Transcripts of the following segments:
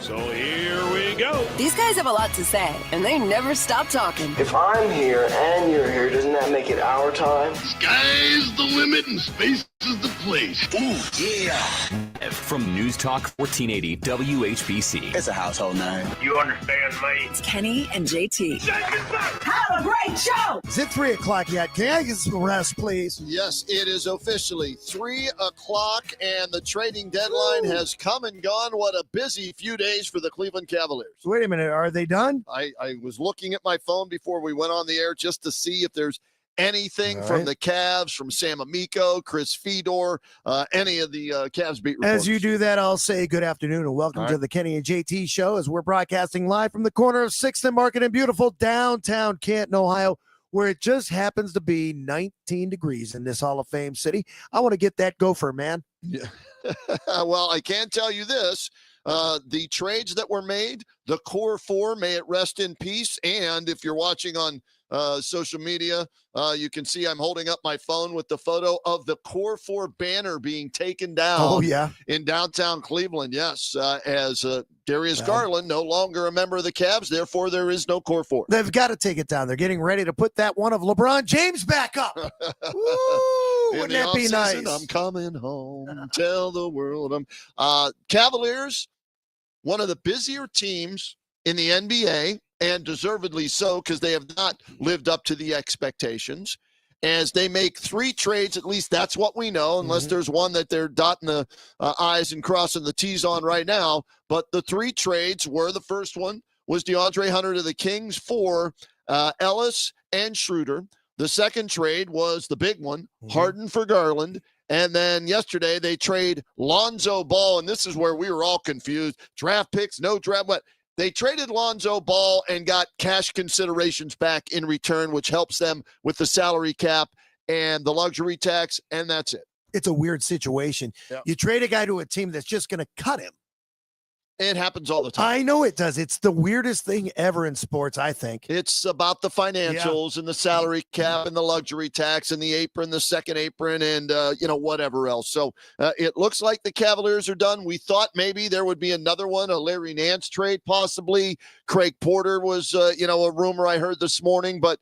So here we go. These guys have a lot to say, and they never stop talking. If I'm here and you're here, doesn't that make it our time? Sky's the limit and space is the place. Ooh, yeah. From News Talk 1480 WHBC. It's a household name. You understand me? It's Kenny and JT. Have a great show! Is it 3 o'clock yet? Can I get some rest, please? Yes, it is officially 3 o'clock, and the trading deadline has come and gone. What a busy few days for the Cleveland Cavaliers. Wait a minute. Are they done? I was looking at my phone before we went on the air just to see if there's anything from the Cavs, from Sam Amico, Chris Fedor, any of the Cavs beat reporters. As you do that, I'll say good afternoon and welcome to the Kenny and JT show as we're broadcasting live from the corner of 6th and Market in beautiful downtown Canton, Ohio, where it just happens to be 19 degrees in this Hall of Fame city. I want to get that gopher, man. Yeah. Well, I can tell you this. The trades that were made, the core four, may it rest in peace. And if you're watching on social media, you can see I'm holding up my phone with the photo of the core four banner being taken down in downtown Cleveland. Yes, as Darius Garland no longer a member of the Cavs, therefore there is no core four. They've got to take it down. They're getting ready to put that one of LeBron James back up. Woo! Wouldn't that be nice? I'm coming home. Tell the world. Cavaliers, one of the busier teams in the NBA, and deservedly so because they have not lived up to the expectations. As they make 3 trades, at least that's what we know, unless there's one that they're dotting the I's and crossing the T's on right now. But the 3 trades were, the first one was DeAndre Hunter to the Kings for Ellis and Schroeder. The second trade was the big one, Harden for Garland. And then yesterday they trade Lonzo Ball, and this is where we were all confused. Draft picks, no draft, what? They traded Lonzo Ball and got cash considerations back in return, which helps them with the salary cap and the luxury tax, and that's it. It's a weird situation. Yep. You trade a guy to a team that's just going to cut him. It happens all the time. I know it does. It's the weirdest thing ever in sports, I think. It's about the financials and the salary cap and the luxury tax and the apron, the second apron, and, whatever else. So it looks like the Cavaliers are done. We thought maybe there would be another one, a Larry Nance trade possibly. Craig Porter was, a rumor I heard this morning. But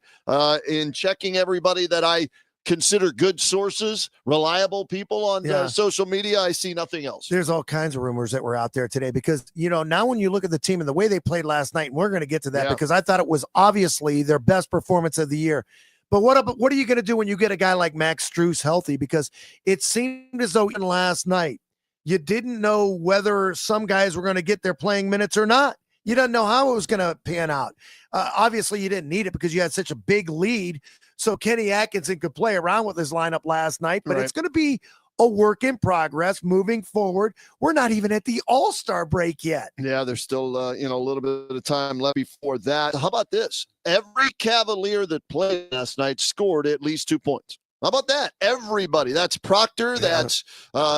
in checking everybody that I consider good sources, reliable people on social media, I see nothing else. There's all kinds of rumors that were out there today because, now when you look at the team and the way they played last night, and we're going to get to that because I thought it was obviously their best performance of the year. But what are you going to do when you get a guy like Max Strus healthy? Because it seemed as though even last night, you didn't know whether some guys were going to get their playing minutes or not. You didn't know how it was going to pan out. Obviously, you didn't need it because you had such a big lead. So Kenny Atkinson could play around with his lineup last night, but it's going to be a work in progress moving forward. We're not even at the All-Star break yet. Yeah, there's still, a little bit of time left before that. How about this? Every Cavalier that played last night scored at least 2 points. How about that? Everybody. That's Proctor. That's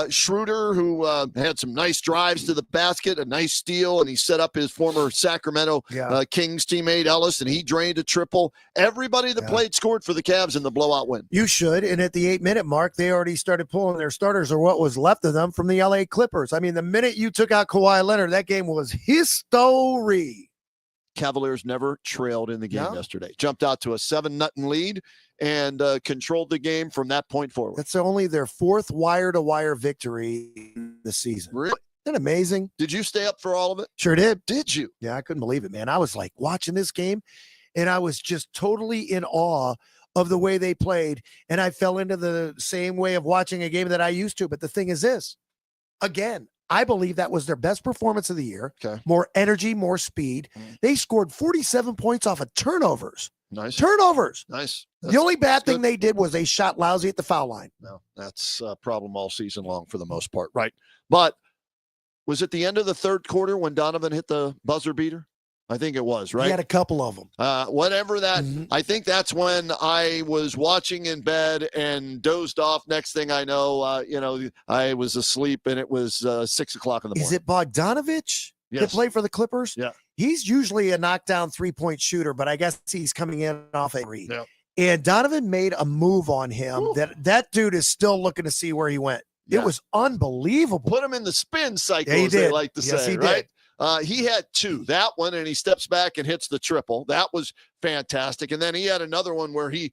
Schroeder, who had some nice drives to the basket, a nice steal, and he set up his former Sacramento Kings teammate Ellis, and he drained a triple. Everybody that played scored for the Cavs in the blowout win. You should. And at the 8-minute mark, they already started pulling their starters or what was left of them from the LA Clippers. I mean, the minute you took out Kawhi Leonard, that game was history. Cavaliers never trailed in the game yesterday. Jumped out to a 7-0 lead and controlled the game from that point forward. That's only their 4th wire-to-wire victory in the season. Really? Isn't that amazing? Did you stay up for all of it? Sure did. Did you? Yeah, I couldn't believe it, man. I was like watching this game, and I was just totally in awe of the way they played, and I fell into the same way of watching a game that I used to. But the thing is this, again, I believe that was their best performance of the year. Okay. More energy, more speed. They scored 47 points off of turnovers. Nice. Turnovers. Nice. The only bad thing they did was they shot lousy at the foul line. No, that's a problem all season long for the most part. Right. But was it the end of the third quarter when Donovan hit the buzzer beater? I think it was, right? He had a couple of them. Whatever that, I think that's when I was watching in bed and dozed off. Next thing I know, I was asleep and it was 6 o'clock in the morning. Is it Bogdanovich that played for the Clippers? Yeah. He's usually a knockdown 3-point shooter, but I guess he's coming in off a read. Yeah. And Donovan made a move on him that dude is still looking to see where he went. Yeah. It was unbelievable. Put him in the spin cycle, he as did. they like to say, he right? did. he had two. That one, and he steps back and hits the triple. That was fantastic. And then he had another one where he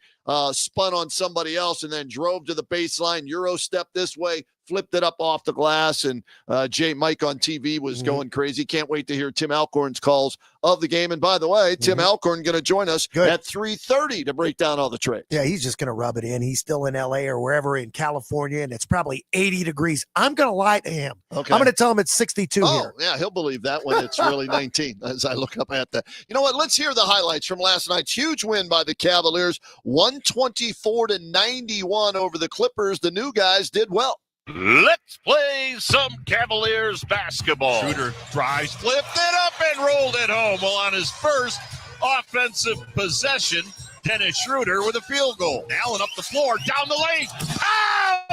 spun on somebody else and then drove to the baseline, Euro step this way, flipped it up off the glass, and Mike on TV was going crazy. Can't wait to hear Tim Alcorn's calls of the game. And by the way, Tim Alcorn going to join us at 3:30 to break down all the trades. Yeah, he's just going to rub it in. He's still in L.A. or wherever in California, and it's probably 80 degrees. I'm going to lie to him. Okay. I'm going to tell him it's 62 here. Yeah, he'll believe that when it's really 19 as I look up at that. You know what? Let's hear the highlights from last night's huge win by the Cavaliers, 124-91 over the Clippers. The new guys did well. Let's play some Cavaliers basketball. Schroeder drives, flipped it up, and rolled it home. Well, on his first offensive possession, Dennis Schroeder with a field goal. Allen up the floor, down the lane. Ow!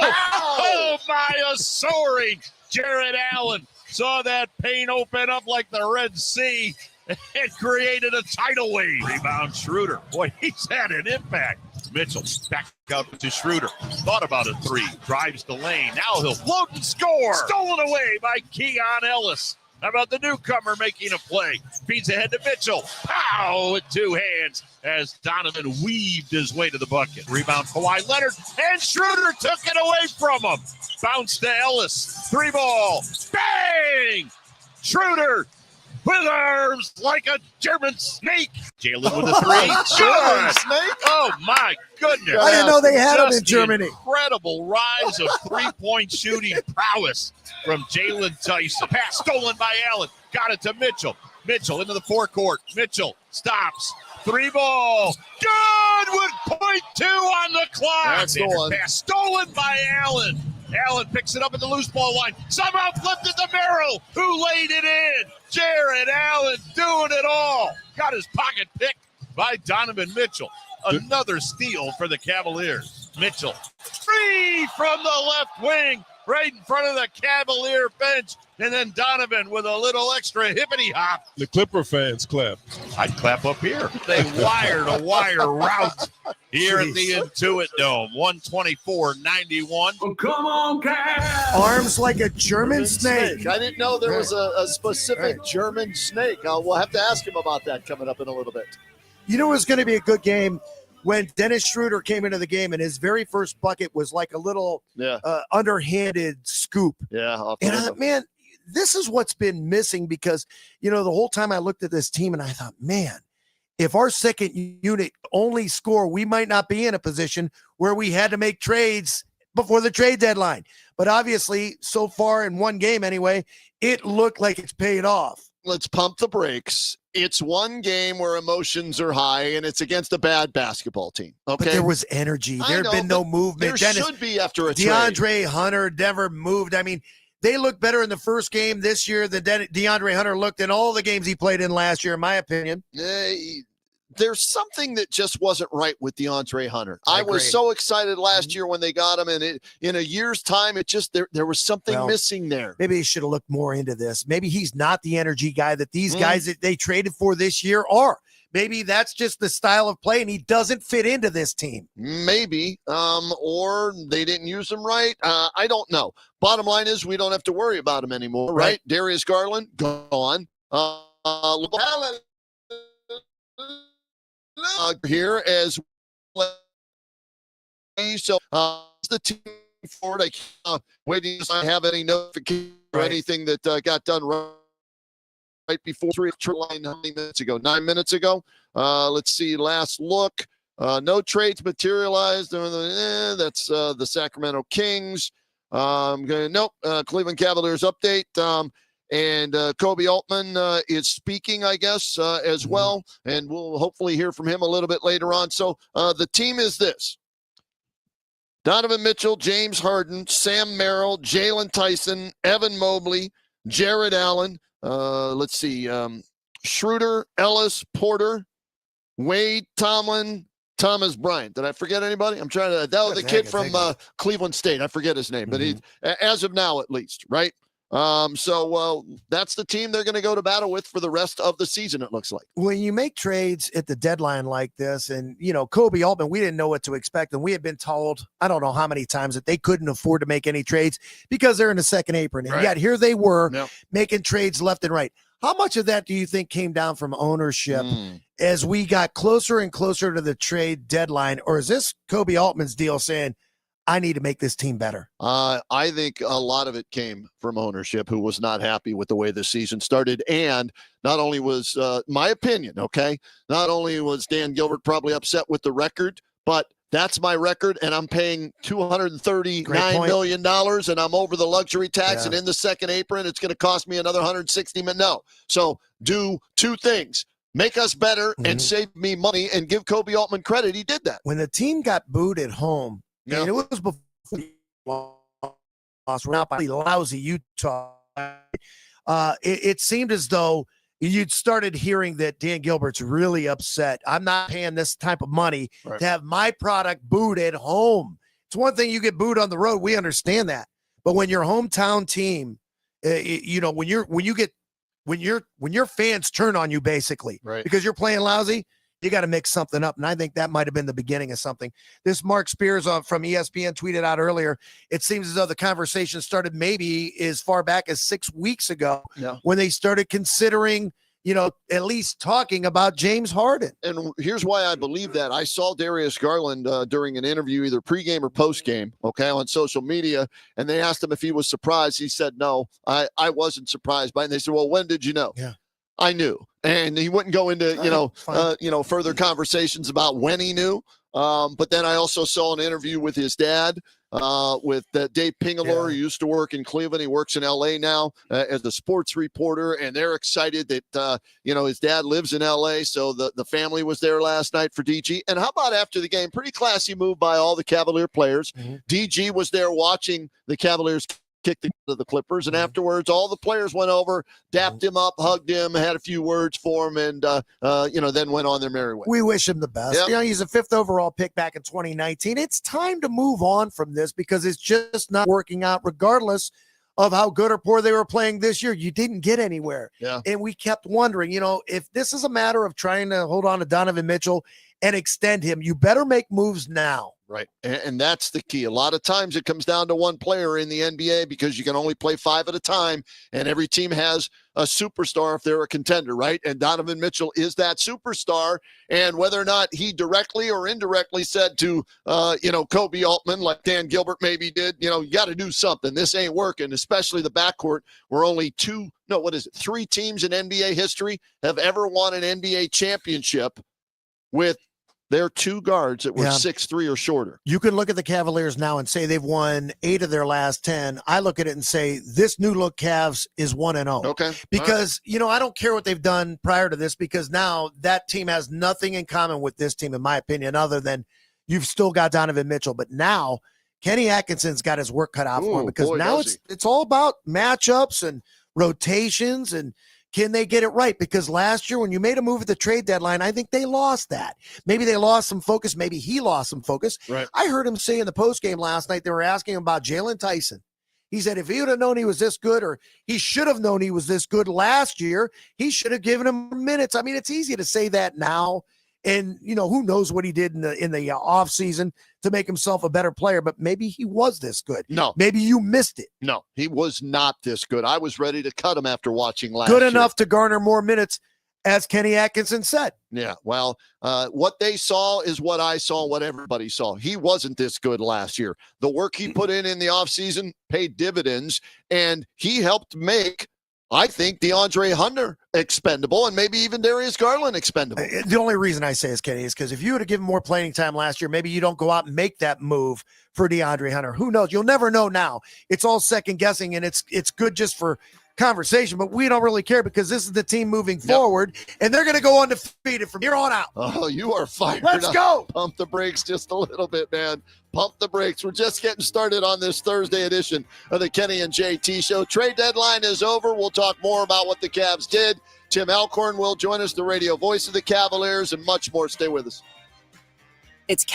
Oh, my, a soaring Jared Allen saw that paint open up like the Red Sea. It created a tidal wave. Rebound Schroeder. Boy, he's had an impact. Mitchell back out to Schroeder. Thought about a three. Drives the lane. Now he'll float and score. Stolen away by Keon Ellis. How about the newcomer making a play? Feeds ahead to Mitchell. Pow! With two hands as Donovan weaved his way to the bucket. Rebound Kawhi Leonard. And Schroeder took it away from him. Bounce to Ellis. Three ball. Bang! Schroeder with arms like a German snake. Jalen with a three. German snake? Oh, my goodness. I didn't know they had them in Germany. Incredible rise of three-point shooting prowess from Jalen Tyson. Pass stolen by Allen. Got it to Mitchell. Mitchell into the forecourt. Mitchell stops. Three ball. Good with .2 on the clock. That's the one. Pass stolen by Allen. Allen picks it up at the loose ball line. Somehow flipped it to Merrill, who laid it in. Jared Allen doing it all. Got his pocket picked by Donovan Mitchell. Another steal for the Cavaliers. Mitchell, free from the left wing, right in front of the Cavalier bench. And then Donovan with a little extra hippity hop. The Clipper fans clap. I'd clap up here. They wire-to-wire route here at the Intuit Dome. 124-91. Oh, come on, Cavs! Arms like a German snake. I didn't know there was a specific German snake. We'll have to ask him about that coming up in a little bit. You know, it was going to be a good game when Dennis Schroeder came into the game, and his very first bucket was like a little underhanded scoop. Yeah. And man, this is what's been missing because, you know, the whole time I looked at this team and I thought, man, if our second unit only score, we might not be in a position where we had to make trades before the trade deadline. But obviously, so far in one game anyway, it looked like it's paid off. Let's pump the brakes. It's one game where emotions are high, and it's against a bad basketball team. Okay, but there was energy. There had been no movement. There should be after a trade. DeAndre Hunter never moved. I mean, they look better in the first game this year than DeAndre Hunter looked in all the games he played in last year, in my opinion. There's something that just wasn't right with DeAndre Hunter. I was so excited last year when they got him, and in a year's time, it just there was something missing there. Maybe they should have looked more into this. Maybe he's not the energy guy that these guys that they traded for this year are. Maybe that's just the style of play, and he doesn't fit into this team. Maybe, or they didn't use him right. I don't know. Bottom line is we don't have to worry about him anymore, right? Darius Garland, gone. Here as well. So the team forward. I can't waiting to have any notification or anything that got done right before 3 line 9 minutes ago. Let's see. Last look. No trades materialized. That's the Sacramento Kings. Cleveland Cavaliers update. And Kobe Altman is speaking, I guess, as well. And we'll hopefully hear from him a little bit later on. So the team is this. Donovan Mitchell, James Harden, Sam Merrill, Jalen Tyson, Evan Mobley, Jared Allen. Let's see. Schroeder, Ellis, Porter, Wade, Tomlin, Thomas Bryant. Did I forget anybody? I'm trying to. That was the kid from Cleveland State. I forget his name, but he, as of now, at least, right? So that's the team they're going to go to battle with for the rest of the season, it looks like. When you make trades at the deadline like this, and, you know, Kobe Altman, we didn't know what to expect, and we had been told, I don't know how many times, that they couldn't afford to make any trades because they're in the second apron. And yet here they were making trades left and right. How much of that do you think came down from ownership as we got closer and closer to the trade deadline? Or is this Kobe Altman's deal saying, I need to make this team better? I think a lot of it came from ownership, who was not happy with the way the season started. And not only was, my opinion, okay, not only was Dan Gilbert probably upset with the record, but that's my record, and I'm paying $239 million, and I'm over the luxury tax, and in the second apron, it's going to cost me another $160 million. No. So do two things. Make us better and save me money, and give Kobe Altman credit. He did that. When the team got booed at home, and it was before lost, not by lousy Utah. It seemed as though you'd started hearing that Dan Gilbert's really upset. I'm not paying this type of money to have my product booed at home. It's one thing you get booed on the road. We understand that. But when your hometown team, when your fans turn on you basically because you're playing lousy, you got to mix something up. And I think that might have been the beginning of something. This Mark Spears from ESPN tweeted out earlier, it seems as though the conversation started maybe as far back as 6 weeks ago when they started considering, at least talking about James Harden. And here's why I believe that. I saw Darius Garland during an interview, either pregame or postgame, on social media, and they asked him if he was surprised. He said, no, I wasn't surprised by it. And they said, well, when did you know? Yeah. I knew. And he wouldn't go into, further conversations about when he knew. But then I also saw an interview with his dad, with Dave Pingalore, who used to work in Cleveland. He works in L.A. now as a sports reporter, and they're excited that, his dad lives in L.A., so the family was there last night for DG. And how about after the game? Pretty classy move by all the Cavalier players. DG was there watching the Cavaliers kicked the Clippers, and afterwards all the players went over, dapped him up, hugged him, had a few words for him, and then went on their merry way. We wish him the best. He's a 5th overall pick back in 2019. It's time to move on from this because it's just not working out regardless of how good or poor they were playing this year. You didn't get anywhere. And we kept wondering, if this is a matter of trying to hold on to Donovan Mitchell and extend him, you better make moves now. Right. And that's the key. A lot of times it comes down to one player in the NBA because you can only play 5 at a time, and every team has a superstar if they're a contender, right? And Donovan Mitchell is that superstar. And whether or not he directly or indirectly said to, Kobe Altman, like Dan Gilbert maybe did, you got to do something. This ain't working, especially the backcourt where only 3 teams in NBA history have ever won an NBA championship with their 2 guards that were 6'3" or shorter. You can look at the Cavaliers now and say they've won 8 of their last 10. I look at it and say this new look Cavs is 1-0. Okay. Because, I don't care what they've done prior to this because now that team has nothing in common with this team, in my opinion, other than you've still got Donovan Mitchell. But now Kenny Atkinson's got his work cut out for him because now it's all about matchups and rotations and can they get it right? Because last year when you made a move at the trade deadline, I think they lost that. Maybe they lost some focus. Maybe he lost some focus. Right. I heard him say in the postgame last night, they were asking him about Jalen Tyson. He said if he would have known he was this good, or he should have known he was this good last year, he should have given him minutes. I mean, it's easy to say that now. And, who knows what he did in the off season to make himself a better player, but maybe he was this good. No. Maybe you missed it. No, he was not this good. I was ready to cut him after watching last year. Good enough to garner more minutes, as Kenny Atkinson said. Yeah, well, what they saw is what I saw, what everybody saw. He wasn't this good last year. The work he put in the offseason paid dividends, and he helped make, I think, DeAndre Hunter expendable and maybe even Darius Garland expendable. The only reason I say is, Kenny, is because if you would have given more playing time last year, maybe you don't go out and make that move for DeAndre Hunter. Who knows? You'll never know now. It's all second guessing, and it's good just for conversation, but we don't really care because this is the team moving forward, and they're going to go undefeated from here on out. Oh, you are fired. Let's go. Pump the brakes just a little bit, man. Pump the brakes. We're just getting started on this Thursday edition of the Kenny and JT Show. Trade deadline is over. We'll talk more about what the Cavs did. Tim Alcorn will join us, the radio voice of the Cavaliers, and much more. Stay with us. It's